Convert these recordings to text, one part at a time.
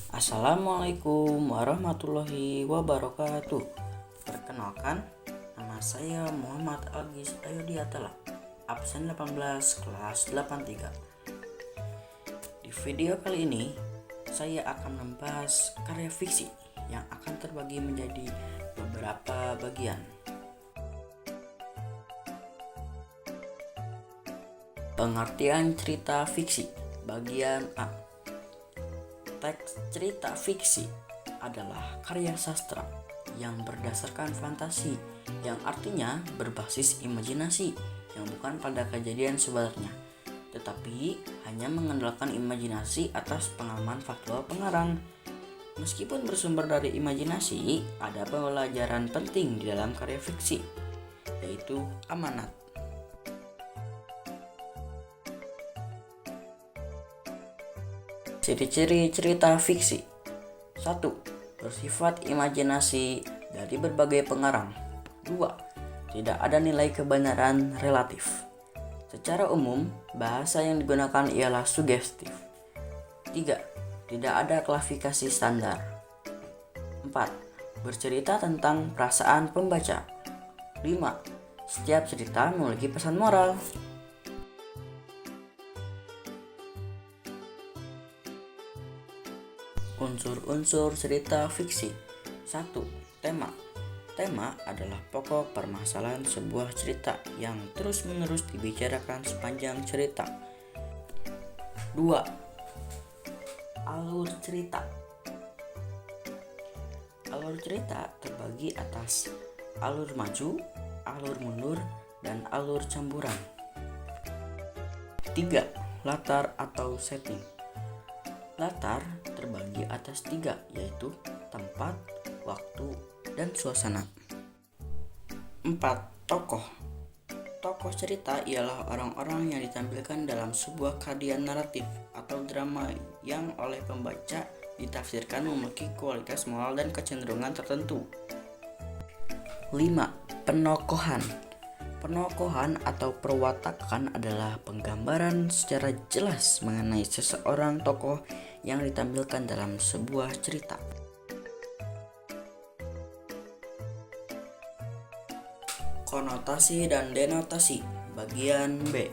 Assalamualaikum warahmatullahi wabarakatuh. Perkenalkan, nama saya Muhammad Algis Ayodiatala, absen 18 kelas 83. Di video kali ini, saya akan membahas karya fiksi yang akan terbagi menjadi beberapa bagian. Pengertian cerita fiksi, bagian A. Teks cerita fiksi adalah karya sastra yang berdasarkan fantasi, yang artinya berbasis imajinasi yang bukan pada kejadian sebenarnya, tetapi hanya mengandalkan imajinasi atas pengalaman faktual pengarang. Meskipun bersumber dari imajinasi, ada pembelajaran penting di dalam karya fiksi, yaitu amanat. Ciri-ciri cerita fiksi. 1. Bersifat imajinasi dari berbagai pengarang. 2. Tidak ada nilai kebenaran relatif. Secara umum, bahasa yang digunakan ialah sugestif. 3. Tidak ada klasifikasi standar. 4. Bercerita tentang perasaan pembaca. 5. Setiap cerita memiliki pesan moral. Unsur-unsur cerita fiksi. 1. Tema. Tema adalah pokok permasalahan sebuah cerita yang terus-menerus dibicarakan sepanjang cerita. 2. Alur cerita. Alur cerita terbagi atas alur maju, alur mundur, dan alur campuran. 3. Latar atau setting. Latar terbagi atas 3, yaitu tempat, waktu, dan suasana. 4. Tokoh. Tokoh cerita ialah orang-orang yang ditampilkan dalam sebuah karya naratif atau drama yang oleh pembaca ditafsirkan memiliki kualitas moral dan kecenderungan tertentu. 5. Penokohan. Penokohan atau perwatakan adalah penggambaran secara jelas mengenai seseorang tokoh yang ditampilkan dalam sebuah cerita. Konotasi dan denotasi, bagian B.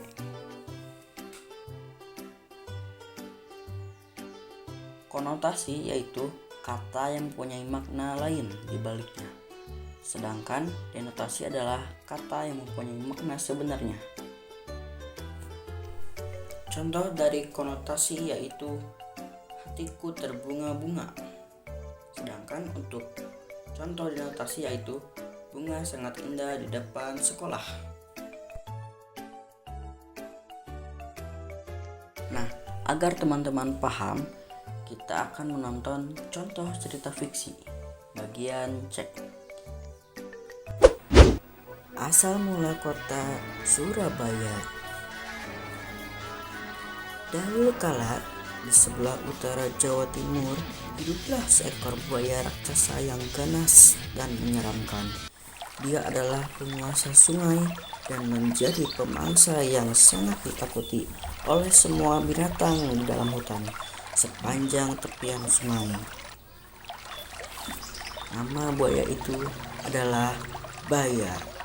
Konotasi yaitu kata yang mempunyai makna lain di baliknya. Sedangkan denotasi adalah kata yang mempunyai makna sebenarnya. Contoh dari konotasi yaitu hatiku terbunga-bunga. Sedangkan untuk contoh denotasi yaitu bunga sangat indah di depan sekolah. Nah, agar teman-teman paham, kita akan menonton contoh cerita fiksi bagian C. Asal mula kota Surabaya. Dahulu kala, di sebelah utara Jawa Timur, hiduplah seekor buaya raksasa yang ganas dan menyeramkan. Dia adalah penguasa sungai dan menjadi pemangsa yang sangat ditakuti oleh semua binatang di dalam hutan sepanjang tepian sungai. Nama buaya itu adalah Bayar.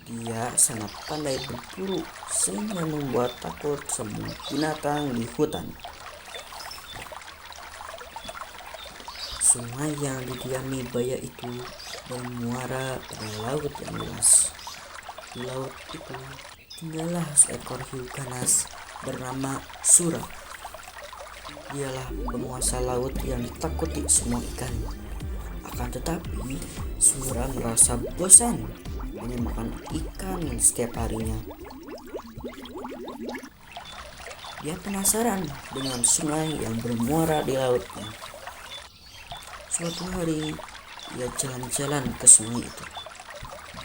Dia sangat pandai berburu sehingga membuat takut semua binatang di hutan. Sungai yang didiami Bayar itu bermuara pada laut yang luas. Di laut itu tinggallah seekor hiu ganas bernama Sura. Dialah penguasa laut yang ditakuti semua ikan. Akan tetapi Sura merasa bosan hanya makan ikan setiap harinya. Dia penasaran dengan sungai yang bermuara di lautnya. Suatu hari ia jalan-jalan ke sungai itu.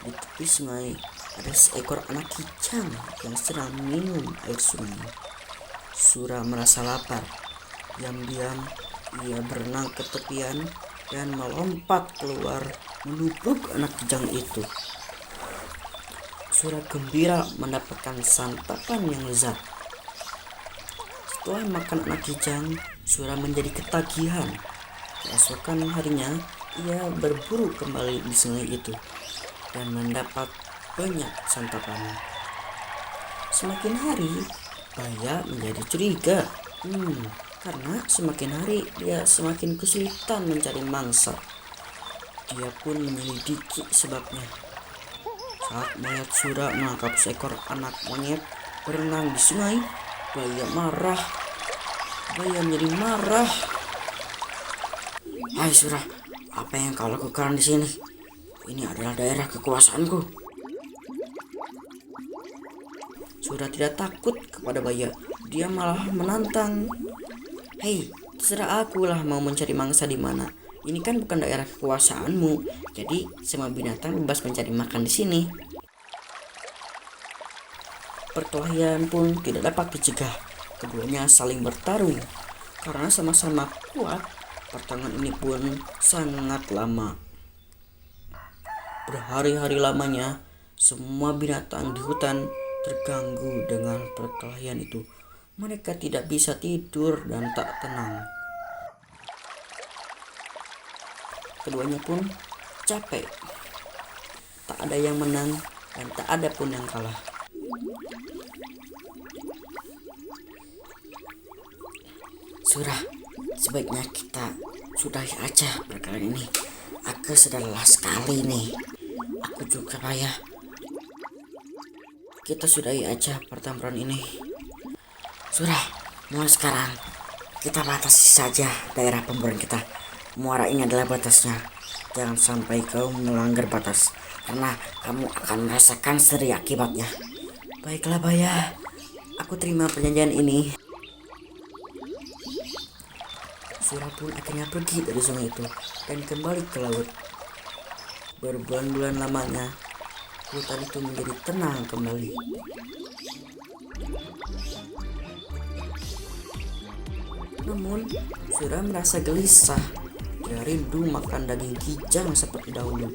Di tepi sungai ada seekor anak kijang yang sedang minum air sungai. Sura merasa lapar. Diam-diam ia berenang ke tepian dan melompat keluar menubruk anak kijang itu. Sura gembira mendapatkan santapan yang lezat. Setelah makan anak kijang, Sura menjadi ketagihan Keesokan harinya, ia berburu kembali di sungai itu dan mendapat banyak santapan. Semakin hari, Baya menjadi curiga. Karena semakin hari dia semakin kesulitan mencari mangsa. Dia pun menyelidiki sebabnya. Saat melihat Sura menangkap seekor anak monyet berenang di sungai, Baya marah. Baya menjadi marah. "Hai Sura, apa yang kau lakukan di sini? Ini adalah daerah kekuasaanku." Sura tidak takut kepada Baya. Dia malah menantang. "Hei, terserah akulah mau mencari mangsa di mana. Ini kan bukan daerah kekuasaanmu. Jadi semua binatang bebas mencari makan di sini." Perkelahian pun tidak dapat dicegah. Keduanya saling bertarung. Karena sama-sama kuat, pertarungan ini pun sangat lama. Berhari-hari lamanya, semua binatang di hutan terganggu dengan perkelahian itu. Mereka tidak bisa tidur dan tak tenang. Keduanya pun capek. Tak ada yang menang dan tak ada pun yang kalah. "Sura, sebaiknya kita sudahi aja perkelahian ini. Aku sudah lelah sekali nih. Aku juga Baya. Kita sudahi aja pertempuran ini. Sura, mulai sekarang kita batasi saja daerah pemburuan kita. Muara ini adalah batasnya. Jangan sampai kau melanggar batas, karena kamu akan merasakan sendiri akibatnya." "Baiklah Baya, aku terima perjanjian ini." Sura pun akhirnya pergi dari sungai itu dan kembali ke laut. Berbulan-bulan lamanya, hutan itu menjadi tenang kembali. Namun, Sura merasa gelisah. Dia rindu makan daging kijang seperti dahulu.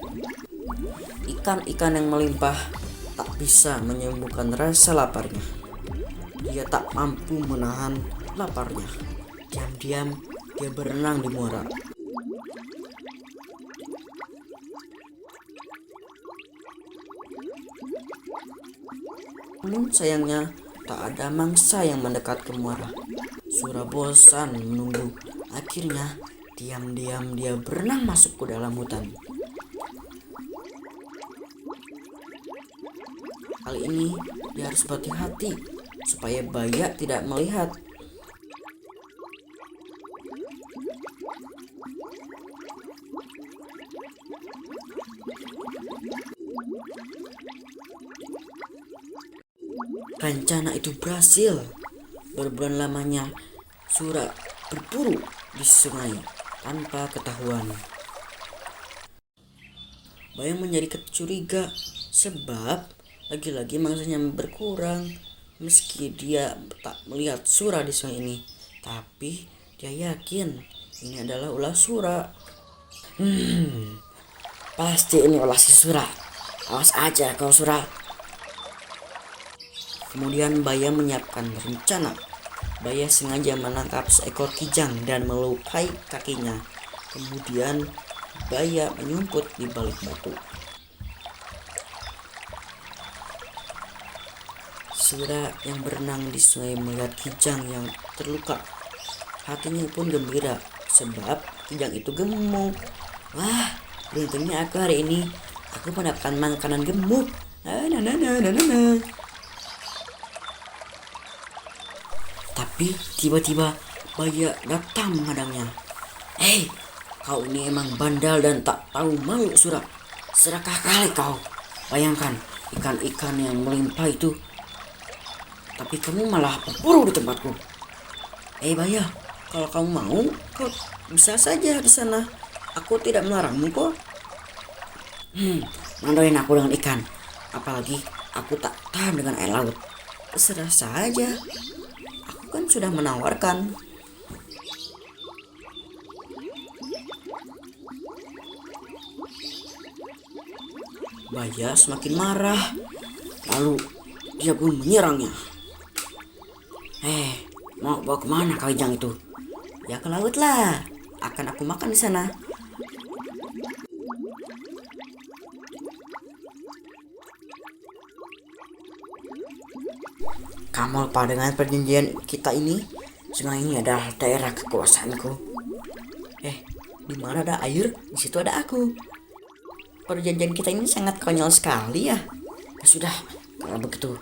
Ikan-ikan yang melimpah tak bisa menyembuhkan rasa laparnya. Dia tak mampu menahan laparnya. Diam-diam dia berenang di muara. Namun sayangnya tak ada mangsa yang mendekat ke muara. Sura bosan menunggu. Akhirnya diam-diam dia berenang masuk ke dalam hutan. Kali ini dia harus berhati-hati supaya Baya tidak melihat. Rencana itu berhasil. Berbulan lamanya Sura berburu di sungai tanpa ketahuan. Baya menjadi curiga sebab lagi-lagi mangsanya berkurang. Meski dia tak melihat Sura di sungai ini, tapi dia yakin ini adalah ulah Sura. Pasti ini ulah si Sura. Awas aja kau Sura. Kemudian Baya menyiapkan rencana. Baya sengaja menangkap seekor kijang dan melukai kakinya. Kemudian Baya menyumput di balik batu. Sura yang berenang di sungai melihat kijang yang terluka. Hatinya pun gembira sebab kijang itu gemuk. "Wah, beruntungnya aku hari ini. Aku mendapatkan makanan gemuk." Tapi tiba-tiba Baya datang menghadangnya. "Hei, kau ini emang bandal dan tak tahu malu Sura. Serakah kali kau. Bayangkan ikan-ikan yang melimpah itu, tapi kamu malah berburu di tempatku." Baya, kalau kamu mau, kau bisa saja di sana. Aku tidak melarangmu kok." Mandoin aku dengan ikan. Apalagi aku tak tahan dengan air laut. Terserah saja. Aku kan sudah menawarkan. Baya semakin marah. Lalu dia pun menyerangnya. Mau bawa kemana kijang itu?" "Ya ke laut lah. akan aku makan di sana. Kamu lupa dengan perjanjian kita ini? Sungai ini adalah daerah kekuasaanku. Di mana ada air, di situ ada aku. Perjanjian kita ini sangat konyol sekali ya. Ya sudah, kalau begitu.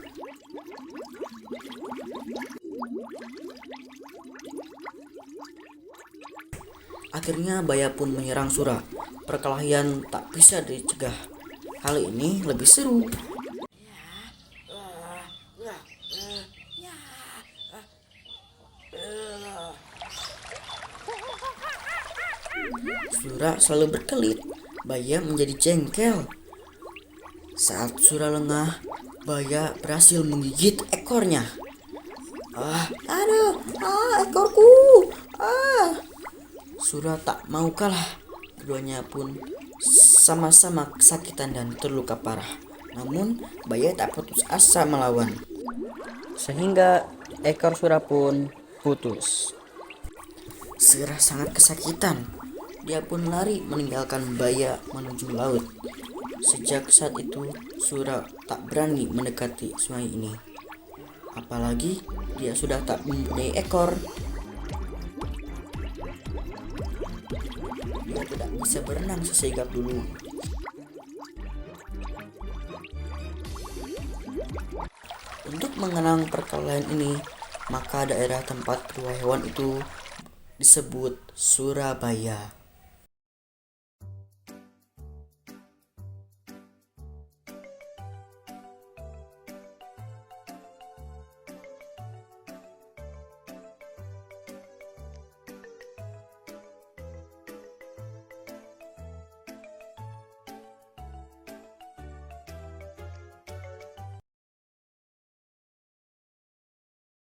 Akhirnya Baya pun menyerang Sura. Perkelahian tak bisa dicegah. Kali ini lebih seru. Sura selalu berkelit. Baya menjadi jengkel. Saat Sura lengah, Baya berhasil menggigit ekornya. Ekorku. Sura tak mau kalah. Keduanya pun sama-sama kesakitan dan terluka parah. Namun Baya tak putus asa melawan. Sehingga ekor Sura pun putus. Sura sangat kesakitan. Dia pun lari meninggalkan Baya menuju laut. Sejak saat itu Sura tak berani mendekati sungai ini. Apalagi dia sudah tak mempunyai ekor. Dia tidak bisa berenang sesigap dulu. Untuk mengenang perkelahian ini, maka daerah tempat kedua hewan itu disebut Surabaya.